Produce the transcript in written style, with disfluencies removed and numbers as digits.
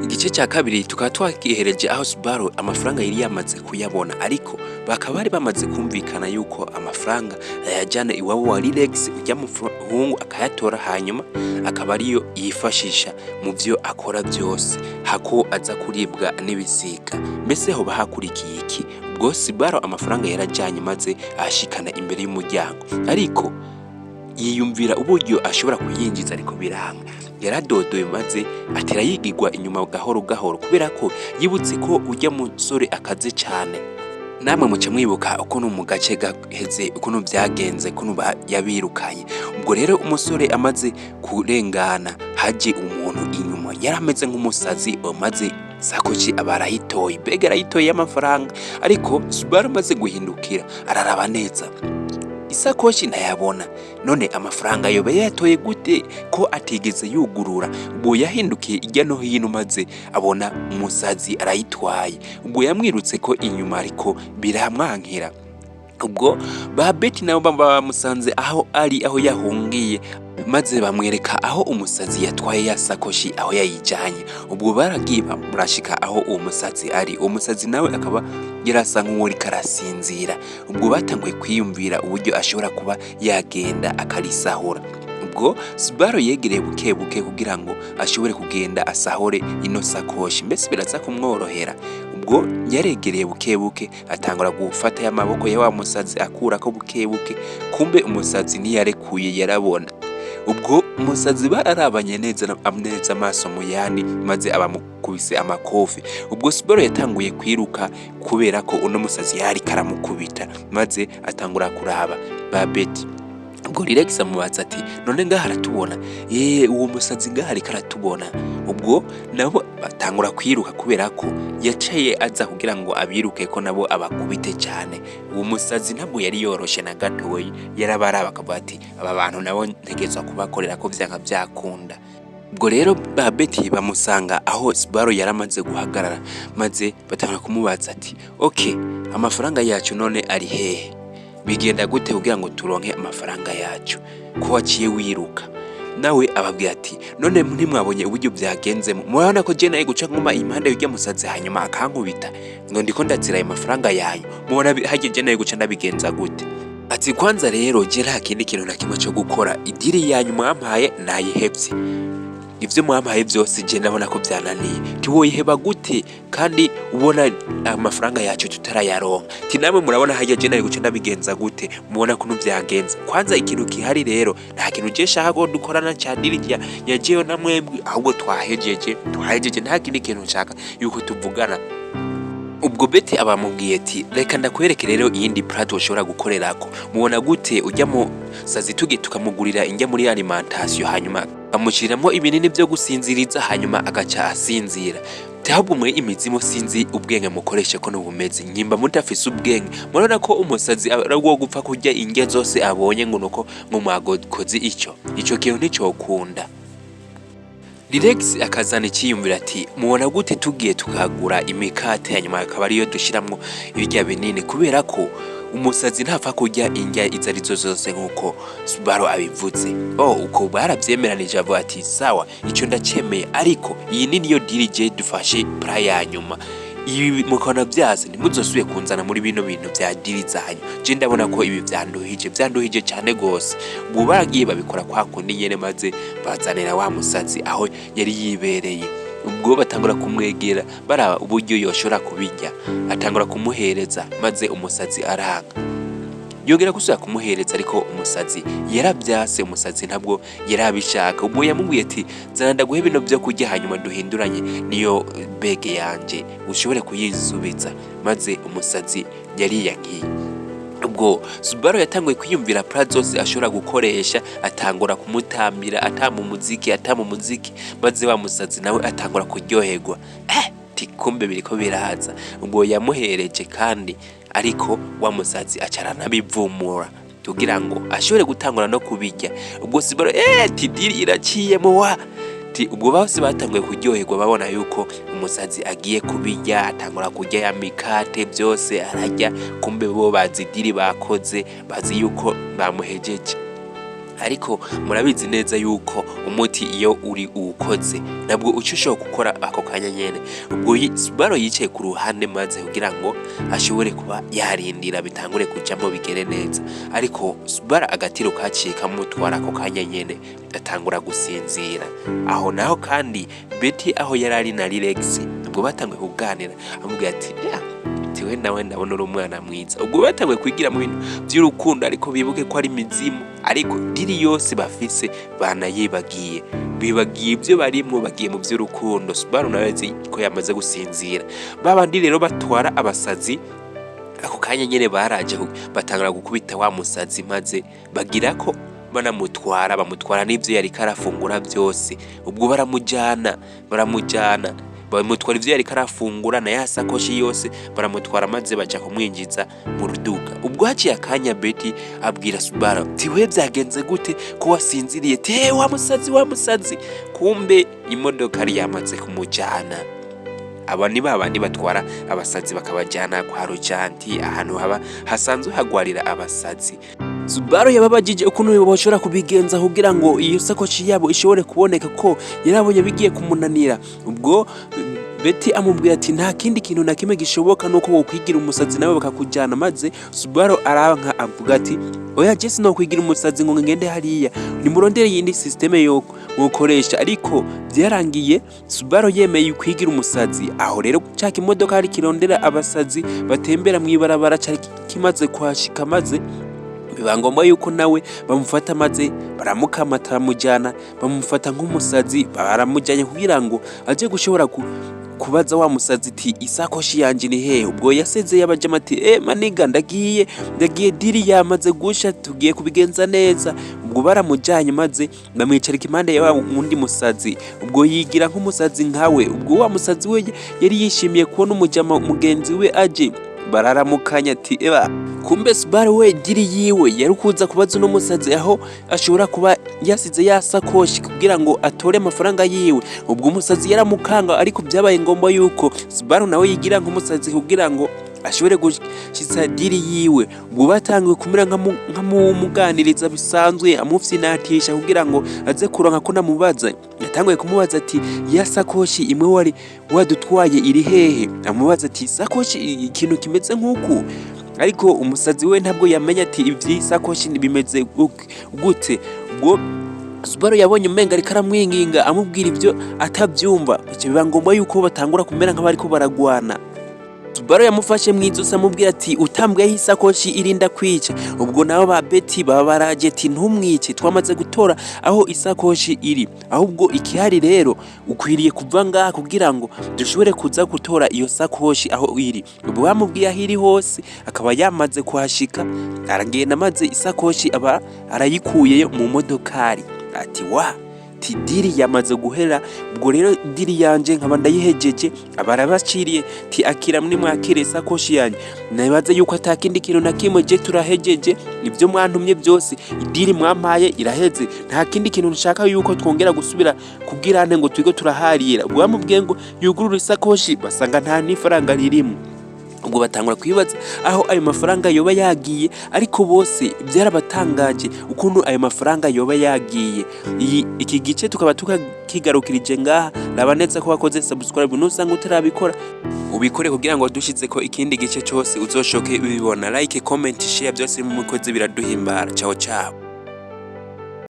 Igice cya kabiri tukaba twakihereje aho Subaru amafaranga yari yamaze kuyabona, ariko bakaba bari bamaze kumvikana yuko amafaranga ayajyana iwabo wa Relax, ujya muhungu akayatora hanyuma akaba ariyo yifashisha mu byo akora byose hako aza kuribwa n'ibisiga. Mbese ho bahakurikiye iki? Ubwo Subaru amafaranga yarajyanye maze ashikana imbere y'umuryango, ariko yiyumvira uburyo ashobora kuyinjiza ariko biranga. Yaradodoye maze atera yigigwa inyuma gahoro gahoro kubera ko yibutse ko ujya musore akaze cyane. Namwe muce mwibuka ukuntu mu gace gaheze ukuntu byagenze ukuntu yabirukanye. Ubwo rero umusore amaze kurengana haje umuntu inyuma yarameze nk'umusazi, maze sakoshi abarahitoye bega arayitoye y'amafaranga, ariko Subaru maze guhindukira araraba neza isakoshi ntayabona. None amafaranga yoba yatoye gute ko atigeze yugurura? Ubwo yahindukiye ijya no hino maze abona umusazi arayitwaye. Ubwo yamwirutse ko inyuma ariko biramwankira. Ubwo ba Betty nabo bamusanze aho ari aho yahungiye maze bamwereka aho umusazi yatwaye ya sakoshi aho yayijanye. Ubwo baragiye murashika aho uwo musazi ari. Umusazi nawe akaba yarasa nk'uwari karasinzira. Ubwo batanguye kwiyumvira uburyo ashobora kuba yagenda akarisahura. Ubwo Subaru yegereye buke buke kugira ngo ashobore kugenda asahore ino sakoshi, mbese biraza kumworohera. Ubwo yaregereye buke buke atangura gufata y'amaboko ya wa musazi akura ko buke buke, kumbe umusazi niyarekuye yarabona. Ubwo umusazi bararabanye neza amaso mu yandi maze abamukubise amakofi. Ubwo Subaru yatanguye kwiruka kubera ko uno musazi yari karamukubita, maze atangura kuraba ba Betty. Ubwo Relax amubaza ati none ngaha aratubona? Uwo musazi ngaha ariko aratubona. Ubwo nabo batangura kwiruka kubera ko yacaye aza kugira ngo abiruke ko nabo abakubite cyane. Uwo musazi ntabwo yari yoroshe na gatoyi, yarabaraba akavuga ati aba bantu nabo ntegezwa kubakorera ko vyanka byakunda. Ubwo rero ba Betty bamusanga aho Subaru yaramaze guhagarara, maze batangura kumubaza ati okay, amafaranga yacu none ari hehe? Bigenda gute kugira ngo turonke amafaranga yacu ko waciye wiruka? Nawe ababwira ati none ntimwabonye uburyo byagenze, murabona ko je naye guca nkuma impande y'ujya musazi hanyuma akankubita ngo ndiko ndazira ayo mafaranga yayo, mubona haje je naye guca ndabigenza gute? Ati kwanza rero je nta kindi kintu na kimwe cyo gukora, idiri yanyu mwampaye nayihevye, ivyo mwampaye byose je ndabona ko byananiye. Tiwoyiheba gute kandi ubona amafaranga yacu tutarayaronka? Ti namwe murabona haje je naye guca ndabigenza gute? Mubona kuntu byagenze. Kwanza ikintu kihari rero nta kintu je shaka ko dukorana cyadirya yajeyo namwebwe, ahubwo twahejeje nta kindi kintu nshaka yuko tuvugana. Ubwo Betty abamubwiye ati reka ndakwereke rero iyindi plato ushobora gukorerako. Mubona gute ujya mu sazi tuge tukamugurira injya muri alimentation hanyuma amushiriramo ibinini byo gusinziriza hanyuma agaca asinzira. Ahubwo mwe imizimu sinzi ubwenge mukoreshe ko n'ubumeze nyimba mutafise ubwenge. Murabona ko umusazi aragwo gupfa kurya inge zose abonye ngo nuko mu mwagokozi ico kintu nticokunda. Relax akazana ikiyumvira ati mubona gute tugiye tukagura imikate hanyuma akaba ariyo dushiramwo ibirya binini, kubera ko umusazi ntapfa kurya indya izarizo zose nkuko Subaru abivuze. Uko barabyemeranije avuga ati sawa ico ndacemeye, ariko iyi nini yo dirije dufashe pra ya nyuma. Ibi mukona byaze ntimuzosuye kunzana muri bino bintu bya diri zanyu. Je ndabona ko ibi byanduhije cyane gose. Ubwo baragiye babikora kwa kundi nyene maze bazanira wa musazi aho yari yibereye. Ubwo batangura kumwegera baraba uburyo yoshora kubijya, atangura kumuhereza maze umusazi aranga. Yongera gusubira kumuhereza ariko umusazi yarabyase. Umusazi ntabwo yarabishaka. Ubwo yamubwiye ati zana ndaguhe bino byo kujya hanyuma duhinduranye niyo bege yanje ushobore kuyisubiza, maze umusazi yari yagiye. Ubwo Subaru yatanguye kwiyumvira plan zose ashobora gukoresha, atangura kumutambira atamu muziki maze wa musazi nawe atangura kuryoherwa. Tikumbe biriko biraza. Ubwo yamuhereje kandi ariko wa musazi acarana bivumura kugira ngo ashobore gutangura no kubijya. Ubwo Subaru tidiri iraciyemo wa ubwo bose batanguye kuryoherwa babona yuko umusazi agiye kubijya, atangura kurya ya mikate byose arajya, kumbe bo bazidiri bakoze bazi yuko bamuhejeje. ariko murabizi neza yuko umuti iyo uri uwukoze nabwo ushobora gukora ako kanya nyene. Ubwo Subaru yicaye ku ruhande maze kugira ngo ashobore kuba yarindira bitangure kujamo bigere neza, ariko Subaru agatiro kaciye kamutwara ako kanya nyene atangura gusinzira. Aho naho kandi Betty aho yarari na Relax ubwo batangwe kuganira amubwira ati tiwe nawe ndabona uri umwana mwiza. Ubwo batangwe kwigira mu bintu by'urukundo, ariko bibuke ko ari mizimu, ariko diri yose bafise banayibagiye, bibagiye ibyo barimwo, bagiye mu by'urukundo. Subaru nawe azi ko yamaze gusinzira. Babandi rero batwara abasazi ako kanya nyene baraje batangura gukubita wa musazi maze bagira ko bamutwara n'ivyo yari karafungura byose. Ubwo baramujana bamutwara ivyo yari karafungura na yasakoshi yose baramutwara maze baja kumwinjiza mu ruduga. Ubwo haciye akanya Betty abwira Subaru ati we byagenze gute ko wasinziriye? Te wa musazi. Kumbe imodoka yari yamaze kumujana. Aba ni babandi batwara abasazi bakabajana kwa Rojanti, ahantu haba hasanzwe hagwarira abasazi. Subaru yababajije ukuntu boshobora kubigenza kugira ngo iyo sakoshi yabo ishobore kuboneka ko yarabonye bigiye kumunanira. Ubwo Betty amubwira ati nta kindi kintu na kimwe gishoboka nuko wokwigira umusazi nawe bakakujana, maze Subaru aranka avuga ati oya Jesse no kwigira umusazi ngo ngende hariya ni murondere yindi systeme yo mukoresha. Ariko byarangiye Subaru yemeye kwigira umusazi. Aho rero cyaka imodoka hari kirondera abasazi batembera mwibarabara cyari kimaze kwashika, maze biba ngombwa yuko nawe bamufata maze baramukamata bamujana bamufata nk'umusazi, baramujanye kugira ngo aje gushobora kubaza wa musazi ati isakoshi yanje ni hehe. Ubwo yasezeye abajama ati maniga ndagiye diri yamaze gusha tugiye kubigenza neza. Ubwo baramujanye maze bamwicarika impande ya wundi musazi. Ubwo yigira nk'umusazi nkawe. Ubwo wa musazi we yari yishimiye kubona umujama mugenzi we aje, bararamukanya ati kumbe Subaru we diri yiwe yari kuza kubaza no musazi aho ashobora kuba yasize yasakoshi kugira ngo atore amafaranga yiwe. Ubwo umusazi yaramukanga, ariko byabaye ngombwa yuko Subaru nawe yigira nk'umusazi kugira ngo ashobore gushitsa diri yiwe. Ubwo batangiye kumira nkamuganiriza bisanzwe amufyinatisha kugira ngo aze kuronka ko namubaza. Yatangiye kumubaza ati yasakoshi imwe wari wadutwaye iri hehe? Amubaza ati sakoshi ikintu kimeze nk'uku, ariko umusazi we ntabwo yamenya ati ivyisakoshi bimeze gute. Ubwo Subaru yabonye umenga ariko aramwinginga amubwira ivyo atabyumva, icyo biba ngombwa yuko batangura kumera nk'abariko baragwana. Subaru yamufashe mwizosi amubwira ati utambweho isakoshi irinda kwica. Ubwo nabo ba Betty baba baraje ati ntumwice, twamaze gutora aho isakoshi iri, ahubwo ikihari rero ukwiriye kuva ngaha kugira ngo dushobore kuza gutora iyo sakoshi aho iri. Ubwo bamubwiye aho iri hose akaba yamaze kuhashika, aragenda maze isakoshi aba arayikuye mu modokari ati diri yamaze guhera. Ubwo rero diri yanje nkaba ndayihejeje, abarabaciriye ti akira muri mwakire sakoshi yanje, nabaze yuko atakindi kintu na kimwe je turahejeje, ibyo mwantumye byose idiri mwampaye iraheze, nta kindi kintu nshaka yuko twongera gusubira kubwirane ngo twigo turaharira. Ubwo bamubwiye ngo yugurura isakoshi basanga nta nifaranga ririmo. Ubwo batangura kwibaza aho ayo mafaranga yoba yagiye, ariko bose byarabatangaje ukuntu ayo mafaranga yoba yagiye. Iki gice tukaba tukakigarukirije ngaha. Raba neza ko wakoze subscribe nusanga utarabikora ubikore kugira ngo dushize ko ikindi gice cyose uzoshoke ubibona. Like, comment, share byose mu mukozi biraduhimbara. Ciao ciao.